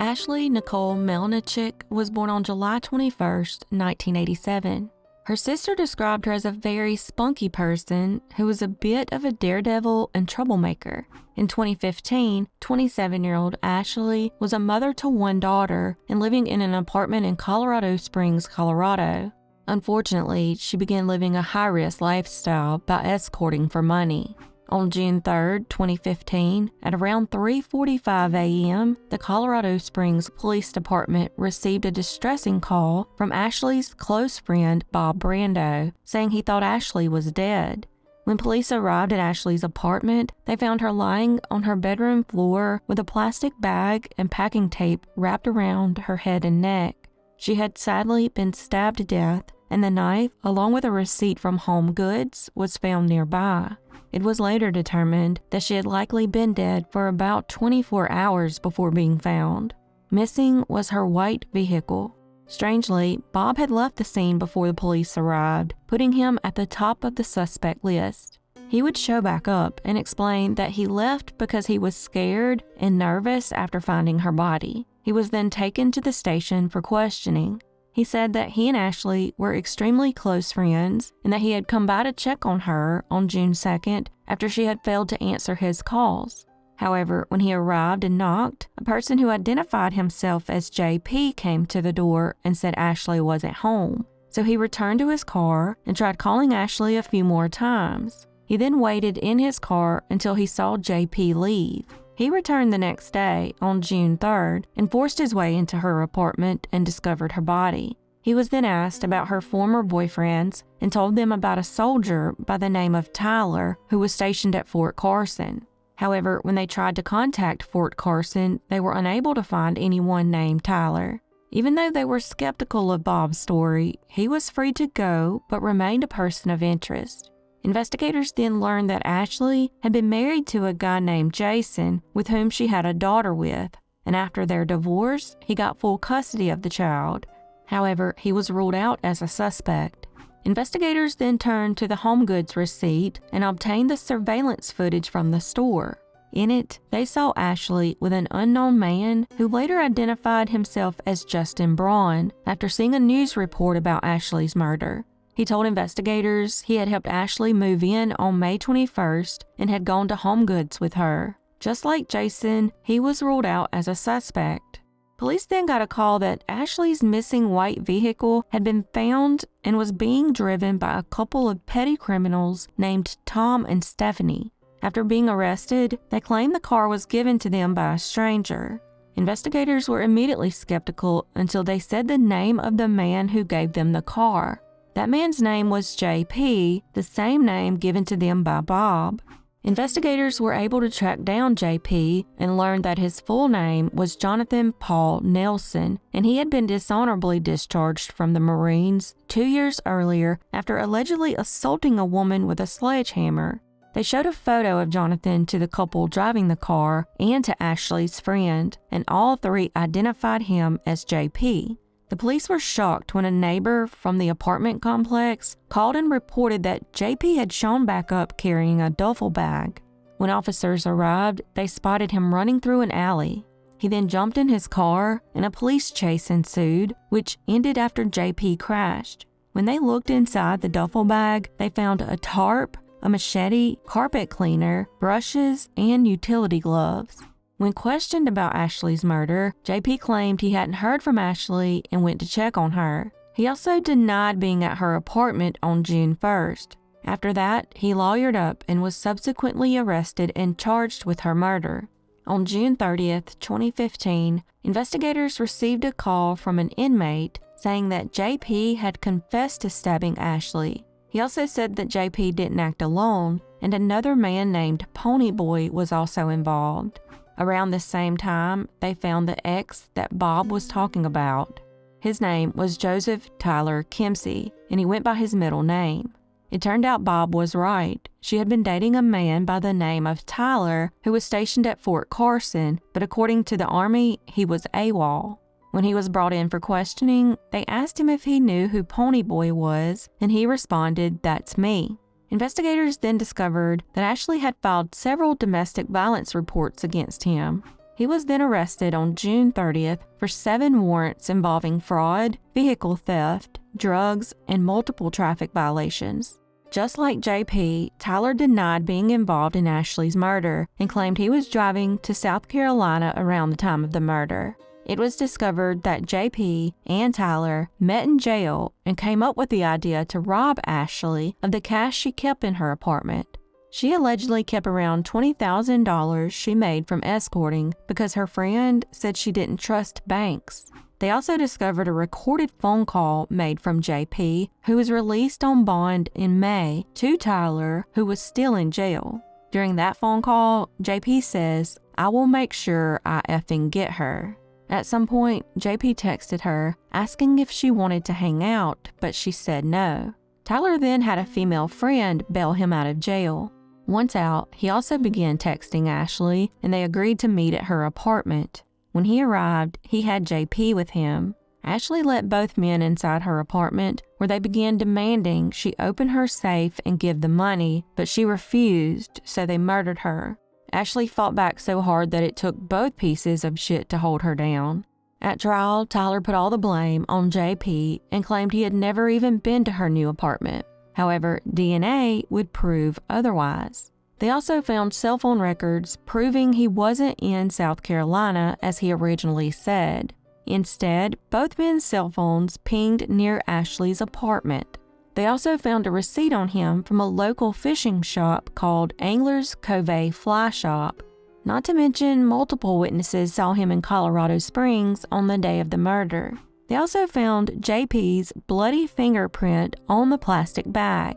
Ashley Nicole Melnyczok was born on July 21, 1987. Her sister described her as a very spunky person who was a bit of a daredevil and troublemaker. In 2015, 27-year-old Ashley was a mother to one daughter and living in an apartment in Colorado Springs, Colorado. Unfortunately, she began living a high-risk lifestyle by escorting for money. On June 3, 2015, at around 3:45 a.m., the Colorado Springs Police Department received a distressing call from Ashley's close friend, Bob Brando, saying he thought Ashley was dead. When police arrived at Ashley's apartment, they found her lying on her bedroom floor with a plastic bag and packing tape wrapped around her head and neck. She had sadly been stabbed to death, and the knife, along with a receipt from Home Goods, was found nearby. It was later determined that she had likely been dead for about 24 hours before being found. Missing was her white vehicle. Strangely, Bob had left the scene before the police arrived, putting him at the top of the suspect list. He would show back up and explain that he left because he was scared and nervous after finding her body. He was then taken to the station for questioning. He said that he and Ashley were extremely close friends and that he had come by to check on her on June 2nd after she had failed to answer his calls. However, when he arrived and knocked, a person who identified himself as JP came to the door and said Ashley wasn't home. So he returned to his car and tried calling Ashley a few more times. He then waited in his car until he saw JP leave. He returned the next day, on June 3rd, and forced his way into her apartment and discovered her body. He was then asked about her former boyfriends and told them about a soldier by the name of Tyler who was stationed at Fort Carson. However, when they tried to contact Fort Carson, they were unable to find anyone named Tyler. Even though they were skeptical of Bob's story, he was free to go but remained a person of interest. Investigators then learned that Ashley had been married to a guy named Jason with whom she had a daughter with, and after their divorce, he got full custody of the child. However, he was ruled out as a suspect. Investigators then turned to the Home Goods receipt and obtained the surveillance footage from the store. In it, they saw Ashley with an unknown man who later identified himself as Justin Braun after seeing a news report about Ashley's murder. He told investigators he had helped Ashley move in on May 21st and had gone to Home Goods with her. Just like Jason, he was ruled out as a suspect. Police then got a call that Ashley's missing white vehicle had been found and was being driven by a couple of petty criminals named Tom and Stephanie. After being arrested, they claimed the car was given to them by a stranger. Investigators were immediately skeptical until they said the name of the man who gave them the car. That man's name was JP, the same name given to them by Bob. Investigators were able to track down JP and learned that his full name was Jonathan Paul Nelson, and he had been dishonorably discharged from the Marines 2 years earlier after allegedly assaulting a woman with a sledgehammer. They showed a photo of Jonathan to the couple driving the car and to Ashley's friend, and all three identified him as JP. The police were shocked when a neighbor from the apartment complex called and reported that JP had shown back up carrying a duffel bag. When officers arrived, they spotted him running through an alley. He then jumped in his car and a police chase ensued, which ended after JP crashed. When they looked inside the duffel bag, they found a tarp, a machete, carpet cleaner, brushes, and utility gloves. When questioned about Ashley's murder, JP claimed he hadn't heard from Ashley and went to check on her. He also denied being at her apartment on June 1st. After that, he lawyered up and was subsequently arrested and charged with her murder. On June 30th, 2015, investigators received a call from an inmate saying that JP had confessed to stabbing Ashley. He also said that JP didn't act alone, and another man named Ponyboy was also involved. Around the same time, they found the ex that Bob was talking about. His name was Joseph Tyler Kempsey, and he went by his middle name. It turned out Bob was right. She had been dating a man by the name of Tyler who was stationed at Fort Carson, but according to the Army, he was AWOL. When he was brought in for questioning, they asked him if he knew who Ponyboy was, and he responded, "That's me." Investigators then discovered that Ashley had filed several domestic violence reports against him. He was then arrested on June 30th for 7 warrants involving fraud, vehicle theft, drugs, and multiple traffic violations. Just like JP, Tyler denied being involved in Ashley's murder and claimed he was driving to South Carolina around the time of the murder. It was discovered that JP and Tyler met in jail and came up with the idea to rob Ashley of the cash she kept in her apartment. She allegedly kept around $20,000 she made from escorting because her friend said she didn't trust banks. They also discovered a recorded phone call made from JP, who was released on bond in May, to Tyler, who was still in jail. During that phone call, JP says, "I will make sure I effing get her." At some point, JP texted her, asking if she wanted to hang out, but she said no. Tyler then had a female friend bail him out of jail. Once out, he also began texting Ashley, and they agreed to meet at her apartment. When he arrived, he had JP with him. Ashley let both men inside her apartment, where they began demanding she open her safe and give the money, but she refused, so they murdered her. Ashley fought back so hard that it took both pieces of shit to hold her down. At trial, Tyler put all the blame on JP and claimed he had never even been to her new apartment. However, DNA would prove otherwise. They also found cell phone records proving he wasn't in South Carolina as he originally said. Instead, both men's cell phones pinged near Ashley's apartment. They also found a receipt on him from a local fishing shop called Angler's Cove Fly Shop. Not to mention, multiple witnesses saw him in Colorado Springs on the day of the murder. They also found JP's bloody fingerprint on the plastic bag.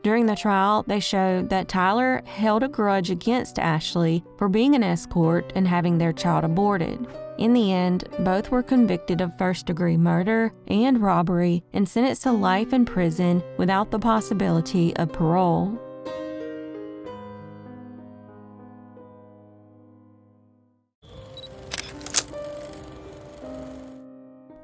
During the trial, they showed that Tyler held a grudge against Ashley for being an escort and having their child aborted. In the end, both were convicted of first-degree murder and robbery and sentenced to life in prison without the possibility of parole.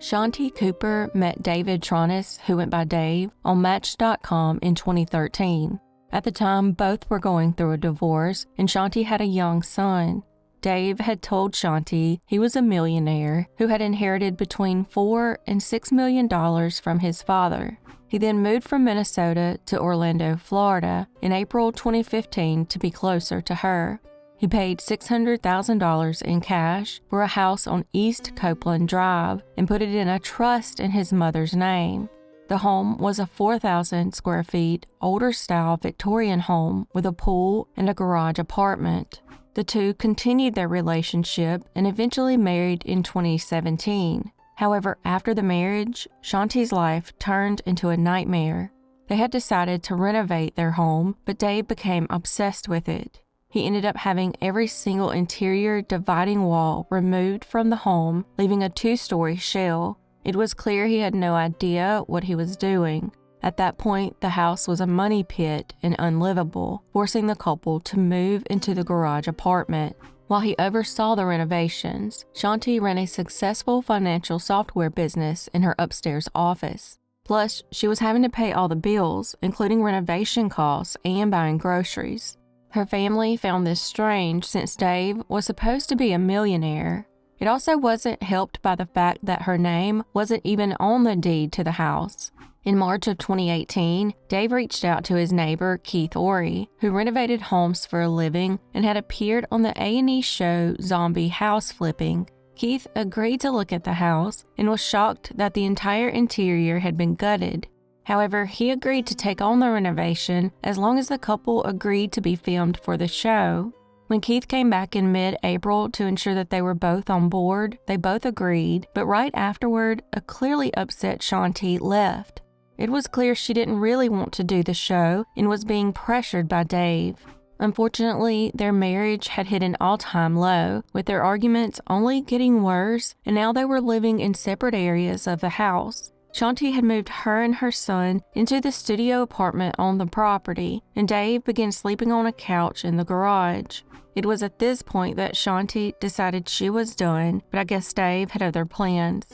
Shanti Cooper met David Tronnes, who went by Dave, on Match.com in 2013. At the time, both were going through a divorce, and Shanti had a young son. Dave had told Shanti he was a millionaire who had inherited between $4 and $6 million from his father. He then moved from Minnesota to Orlando, Florida in April 2015 to be closer to her. He paid $600,000 in cash for a house on East Copeland Drive and put it in a trust in his mother's name. The home was a 4,000 square feet, older-style Victorian home with a pool and a garage apartment. The two continued their relationship and eventually married in 2017. However, after the marriage, Shanti's life turned into a nightmare. They had decided to renovate their home, but Dave became obsessed with it. He ended up having every single interior dividing wall removed from the home, leaving a 2-story shell. It was clear he had no idea what he was doing. At that point, the house was a money pit and unlivable, forcing the couple to move into the garage apartment. While he oversaw the renovations, Shanti ran a successful financial software business in her upstairs office. Plus, she was having to pay all the bills, including renovation costs and buying groceries. Her family found this strange since Dave was supposed to be a millionaire. It also wasn't helped by the fact that her name wasn't even on the deed to the house. In March of 2018, Dave reached out to his neighbor Keith Ory, who renovated homes for a living and had appeared on the A&E show Zombie House Flipping. Keith agreed to look at the house and was shocked that the entire interior had been gutted. However, he agreed to take on the renovation as long as the couple agreed to be filmed for the show. When Keith came back in mid-April to ensure that they were both on board, they both agreed, but right afterward, a clearly upset Shanti left. It was clear she didn't really want to do the show and was being pressured by Dave. Unfortunately, their marriage had hit an all-time low, with their arguments only getting worse, and now they were living in separate areas of the house. Shanti had moved her and her son into the studio apartment on the property, and Dave began sleeping on a couch in the garage. It was at this point that Shanti decided she was done, but I guess Dave had other plans.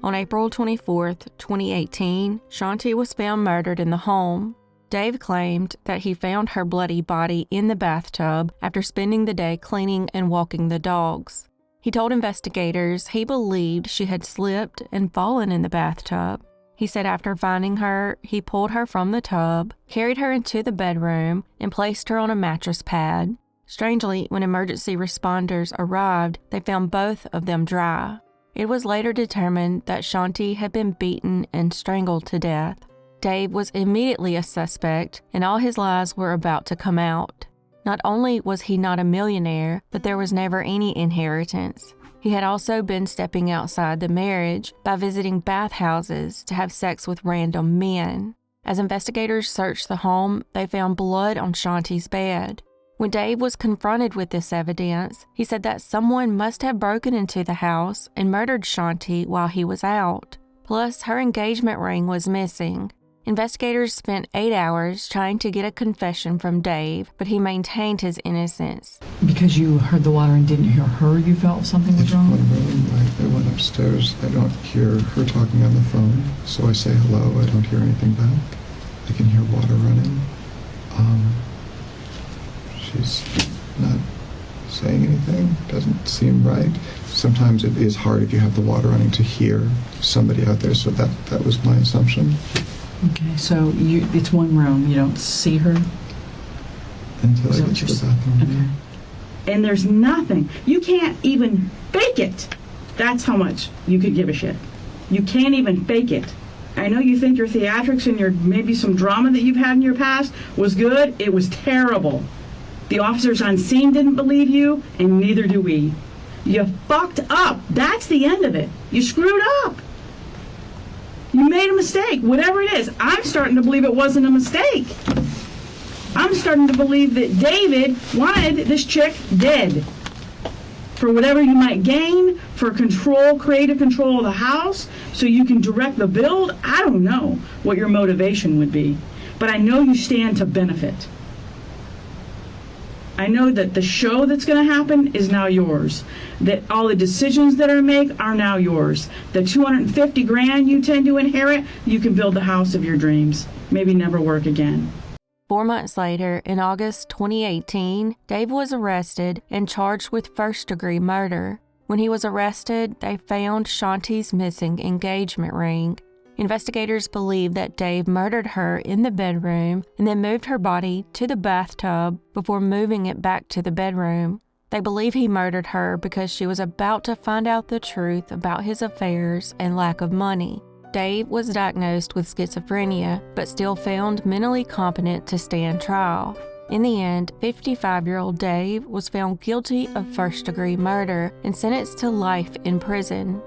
On April 24th, 2018, Shanti was found murdered in the home. Dave claimed that he found her bloody body in the bathtub after spending the day cleaning and walking the dogs. He told investigators he believed she had slipped and fallen in the bathtub. He said after finding her, he pulled her from the tub, carried her into the bedroom, and placed her on a mattress pad. Strangely, when emergency responders arrived, they found both of them dry. It was later determined that Shanti had been beaten and strangled to death. Dave was immediately a suspect, and all his lies were about to come out. Not only was he not a millionaire, but there was never any inheritance. He had also been stepping outside the marriage by visiting bathhouses to have sex with random men. As investigators searched the home, they found blood on Shanti's bed. When Dave was confronted with this evidence, he said that someone must have broken into the house and murdered Shanti while he was out. Plus, her engagement ring was missing. Investigators spent 8 hours trying to get a confession from Dave, but he maintained his innocence. Because you heard the water and didn't hear her, you felt something was wrong? I went upstairs. I don't hear her talking on the phone, so I say hello. I don't hear anything back. I can hear water running. She's not saying anything. Doesn't seem right. Sometimes it is hard if you have the water running to hear somebody out there, so that was my assumption. Okay, so it's one room. You don't see her? Until I get to the bathroom. Okay. And there's nothing. You can't even fake it. That's how much you could give a shit. You can't even fake it. I know you think your theatrics and your maybe some drama that you've had in your past was good. It was terrible. The officers on scene didn't believe you, and neither do we. You fucked up. That's the end of it. You screwed up. You made a mistake, whatever it is. I'm starting to believe it wasn't a mistake. I'm starting to believe that David wanted this chick dead. For whatever you might gain, for control, creative control of the house, so you can direct the build. I don't know what your motivation would be, but I know you stand to benefit. I know that the show that's going to happen is now yours. That all the decisions that are made are now yours. The $250,000 you tend to inherit, you can build the house of your dreams. Maybe never work again. 4 months later, in August 2018, Dave was arrested and charged with first-degree murder. When he was arrested, they found Shanti's missing engagement ring. Investigators believe that Dave murdered her in the bedroom and then moved her body to the bathtub before moving it back to the bedroom. They believe he murdered her because she was about to find out the truth about his affairs and lack of money. Dave was diagnosed with schizophrenia, but still found mentally competent to stand trial. In the end, 55-year-old Dave was found guilty of first-degree murder and sentenced to life in prison.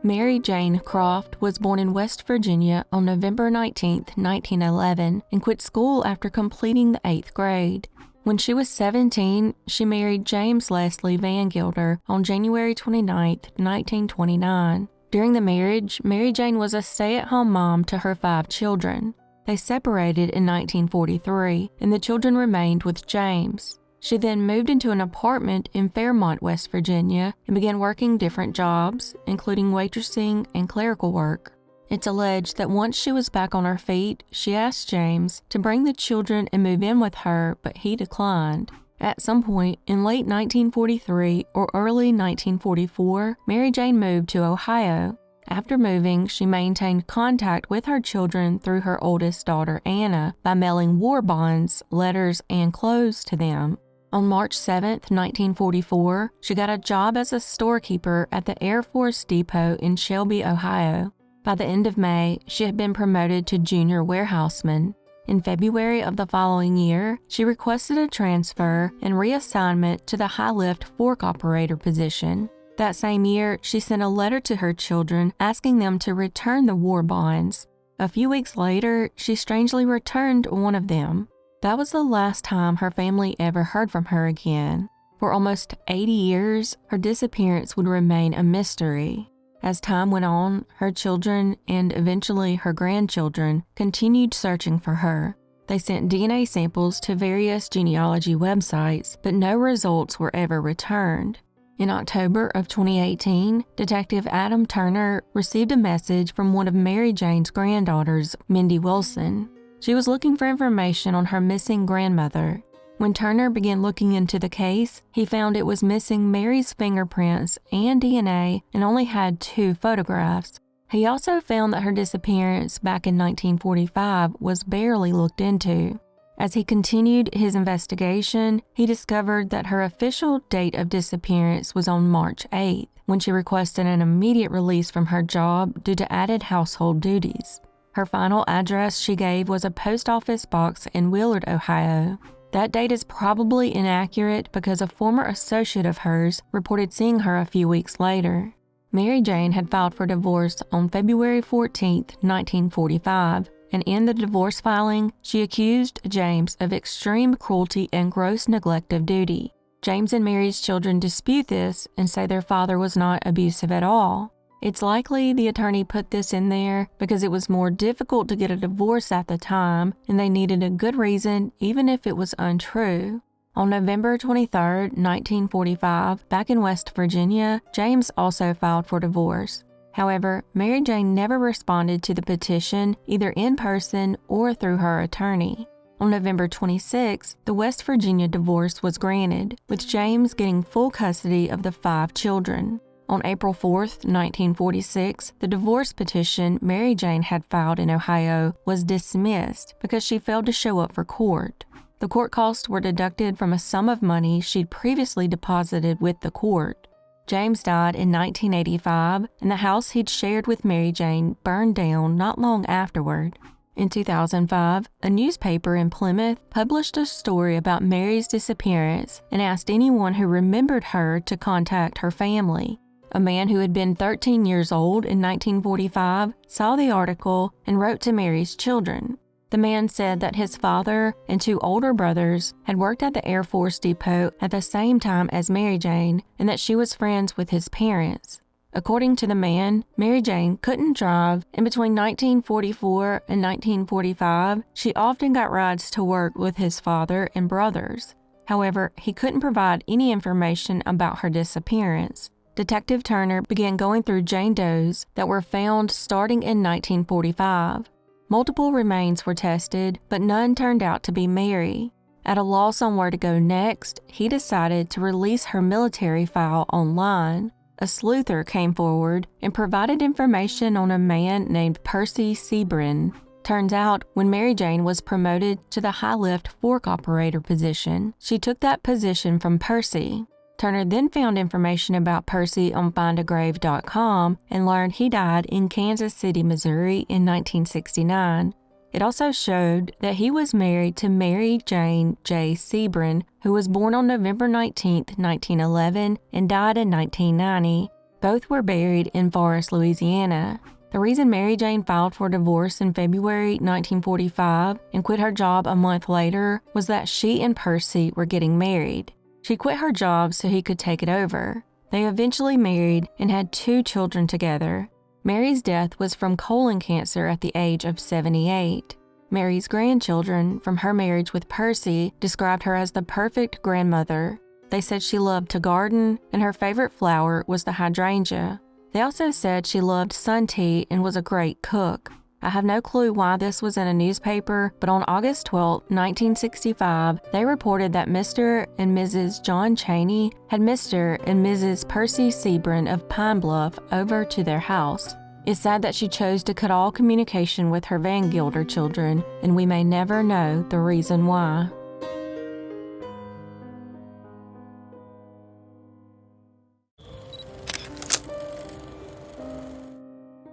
Mary Jane Croft was born in West Virginia on November 19, 1911, and quit school after completing the 8th grade. When she was 17, she married James Leslie Vangilder on January 29, 1929. During the marriage, Mary Jane was a stay-at-home mom to her 5 children. They separated in 1943, and the children remained with James. She then moved into an apartment in Fairmont, West Virginia, and began working different jobs, including waitressing and clerical work. It's alleged that once she was back on her feet, she asked James to bring the children and move in with her, but he declined. At some point in late 1943 or early 1944, Mary Jane moved to Ohio. After moving, she maintained contact with her children through her oldest daughter, Anna, by mailing war bonds, letters, and clothes to them. On March 7, 1944, she got a job as a storekeeper at the Air Force Depot in Shelby, Ohio. By the end of May, she had been promoted to junior warehouseman. In February of the following year, she requested a transfer and reassignment to the high-lift fork operator position. That same year, she sent a letter to her children asking them to return the war bonds. A few weeks later, she strangely returned one of them. That was the last time her family ever heard from her again. For almost 80 years, her disappearance would remain a mystery. As time went on, her children and eventually her grandchildren continued searching for her. They sent DNA samples to various genealogy websites, but no results were ever returned. In October of 2018, Detective Adam Turner received a message from one of Mary Jane's granddaughters, Mindy Wilson. She was looking for information on her missing grandmother. When Turner began looking into the case, he found it was missing Mary's fingerprints and DNA and only had 2 photographs. He also found that her disappearance back in 1945 was barely looked into. As he continued his investigation, he discovered that her official date of disappearance was on March 8th, when she requested an immediate release from her job due to added household duties. Her final address she gave was a post office box in Willard, Ohio. That date is probably inaccurate because a former associate of hers reported seeing her a few weeks later. Mary Jane had filed for divorce on February 14, 1945, and in the divorce filing, she accused James of extreme cruelty and gross neglect of duty. James and Mary's children dispute this and say their father was not abusive at all. It's likely the attorney put this in there because it was more difficult to get a divorce at the time and they needed a good reason even if it was untrue. On November 23, 1945, back in West Virginia, James also filed for divorce. However, Mary Jane never responded to the petition either in person or through her attorney. On November 26, the West Virginia divorce was granted, with James getting full custody of the 5 children. On April 4, 1946, the divorce petition Mary Jane had filed in Ohio was dismissed because she failed to show up for court. The court costs were deducted from a sum of money she'd previously deposited with the court. James died in 1985, and the house he'd shared with Mary Jane burned down not long afterward. In 2005, a newspaper in Plymouth published a story about Mary's disappearance and asked anyone who remembered her to contact her family. A man who had been 13 years old in 1945 saw the article and wrote to Mary's children. The man said that his father and 2 older brothers had worked at the Air Force Depot at the same time as Mary Jane and that she was friends with his parents. According to the man, Mary Jane couldn't drive, and between 1944 and 1945, she often got rides to work with his father and brothers. However, he couldn't provide any information about her disappearance. Detective Turner began going through Jane Does that were found starting in 1945. Multiple remains were tested, but none turned out to be Mary. At a loss on where to go next, he decided to release her military file online. A sleuther came forward and provided information on a man named Percy Sebrin. Turns out, when Mary Jane was promoted to the high-lift fork operator position, she took that position from Percy. Turner then found information about Percy on findagrave.com and learned he died in Kansas City, Missouri in 1969. It also showed that he was married to Mary Jane J. Sebrin, who was born on November 19, 1911, and died in 1990. Both were buried in Forest, Louisiana. The reason Mary Jane filed for divorce in February 1945 and quit her job a month later was that she and Percy were getting married. She quit her job so he could take it over. They eventually married and had 2 children together. Mary's death was from colon cancer at the age of 78. Mary's grandchildren from her marriage with Percy described her as the perfect grandmother. They said she loved to garden and her favorite flower was the hydrangea. They also said she loved sun tea and was a great cook. I have no clue why this was in a newspaper, but on August 12, 1965, they reported that Mr. and Mrs. John Cheney had Mr. and Mrs. Percy Sebrin of Pine Bluff over to their house. It's sad that she chose to cut all communication with her Vangilder children, and we may never know the reason why.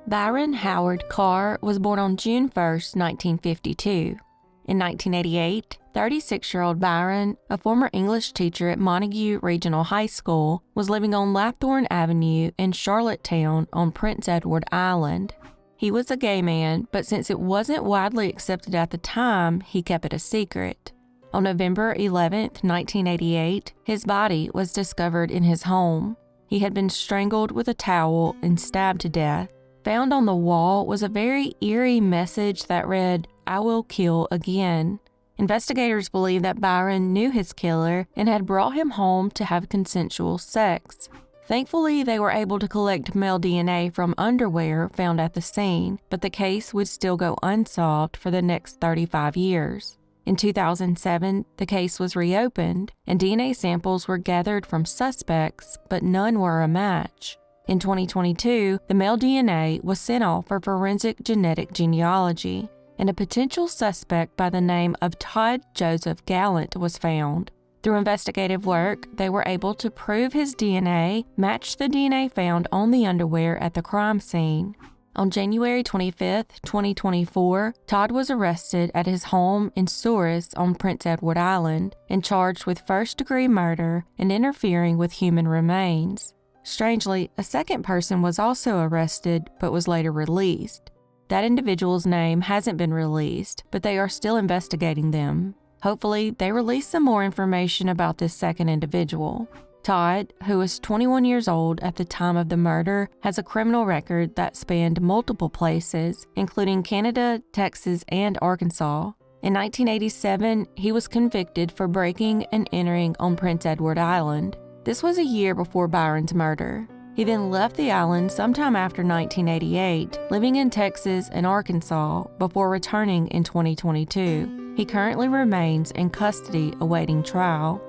Byron Howard Carr was born on June 1, 1952. In 1988, 36-year-old Byron, a former English teacher at Montague Regional High School, was living on Lathorne Avenue in Charlottetown on Prince Edward Island. He was a gay man, but since it wasn't widely accepted at the time, he kept it a secret. On November 11, 1988, his body was discovered in his home. He had been strangled with a towel and stabbed to death. Found on the wall was a very eerie message that read, "I will kill again." Investigators believe that Byron knew his killer and had brought him home to have consensual sex. Thankfully, they were able to collect male DNA from underwear found at the scene, but the case would still go unsolved for the next 35 years. In 2007, the case was reopened, and DNA samples were gathered from suspects, but none were a match. In 2022, the male DNA was sent off for forensic genetic genealogy, and a potential suspect by the name of Todd Joseph Gallant was found. Through investigative work, they were able to prove his DNA matched the DNA found on the underwear at the crime scene. On January 25, 2024, Todd was arrested at his home in Souris on Prince Edward Island and charged with first-degree murder and interfering with human remains. Strangely, a second person was also arrested but was later released. That individual's name hasn't been released, but they are still investigating them. Hopefully, they release some more information about this second individual. Todd, who was 21 years old at the time of the murder, has a criminal record that spanned multiple places, including Canada, Texas, and Arkansas. In 1987, he was convicted for breaking and entering on Prince Edward Island. This was a year before Byron's murder. He then left the island sometime after 1988, living in Texas and Arkansas before returning in 2022. He currently remains in custody awaiting trial.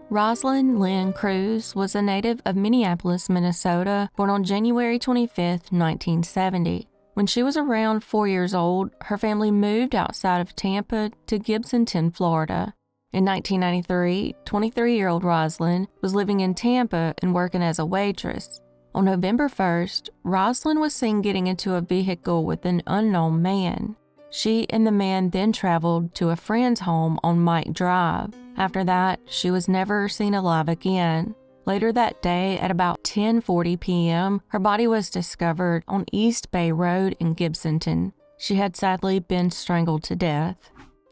Roslin Lynn Kruse was a native of Minneapolis, Minnesota, born on January 25, 1970. When she was around 4 years old, her family moved outside of Tampa to Gibsonton, Florida. In 1993, 23-year-old Roslin was living in Tampa and working as a waitress. On November 1st, Roslin was seen getting into a vehicle with an unknown man. She and the man then traveled to a friend's home on Mike Drive. After that, she was never seen alive again. Later that day, at about 10:40 p.m., her body was discovered on East Bay Road in Gibsonton. She had sadly been strangled to death.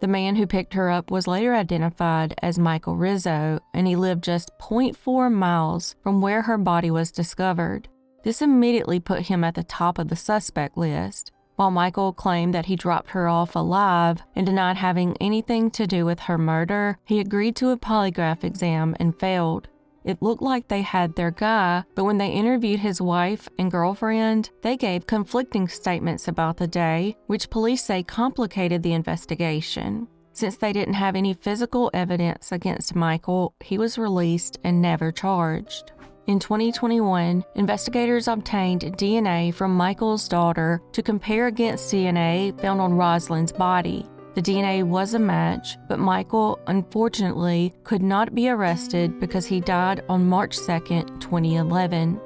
The man who picked her up was later identified as Michael Rizzo, and he lived just 0.4 miles from where her body was discovered. This immediately put him at the top of the suspect list. While Michael claimed that he dropped her off alive and denied having anything to do with her murder, he agreed to a polygraph exam and failed. It looked like they had their guy, but when they interviewed his wife and girlfriend, they gave conflicting statements about the day, which police say complicated the investigation. Since they didn't have any physical evidence against Michael, he was released and never charged. In 2021, investigators obtained DNA from Michael's daughter to compare against DNA found on Roslin's body. The DNA was a match, but Michael, unfortunately, could not be arrested because he died on March 2, 2011.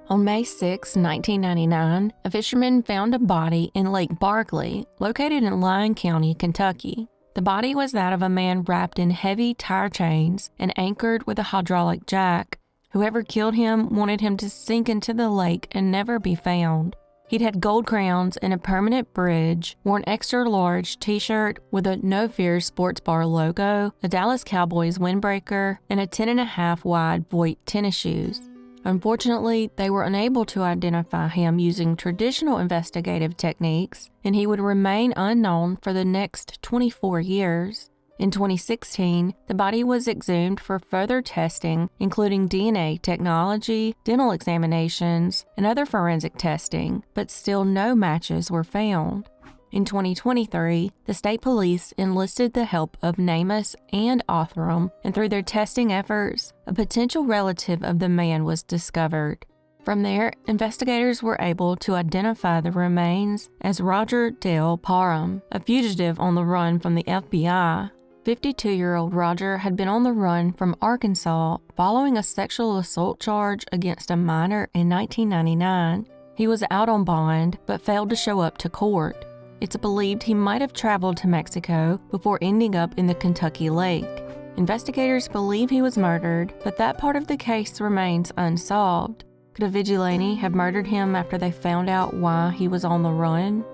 On May 6, 1999, a fisherman found a body in Lake Barkley, located in Lyon County, Kentucky. The body was that of a man wrapped in heavy tire chains and anchored with a hydraulic jack. Whoever killed him wanted him to sink into the lake and never be found. He'd had gold crowns and a permanent bridge, wore an extra-large t-shirt with a No Fear sports bar logo, a Dallas Cowboys windbreaker, and a 10.5 wide Voigt tennis shoes. Unfortunately, they were unable to identify him using traditional investigative techniques, and he would remain unknown for the next 24 years. In 2016, the body was exhumed for further testing, including DNA technology, dental examinations, and other forensic testing, but still no matches were found. In 2023, the state police enlisted the help of NamUs and Othram, and through their testing efforts, a potential relative of the man was discovered. From there, investigators were able to identify the remains as Roger Dale Parham, a fugitive on the run from the FBI. 52-year-old Roger had been on the run from Arkansas following a sexual assault charge against a minor in 1999. He was out on bond, but failed to show up to court. It's believed he might have traveled to Mexico before ending up in the Kentucky lake. Investigators believe he was murdered, but that part of the case remains unsolved. Could a vigilante have murdered him after they found out why he was on the run?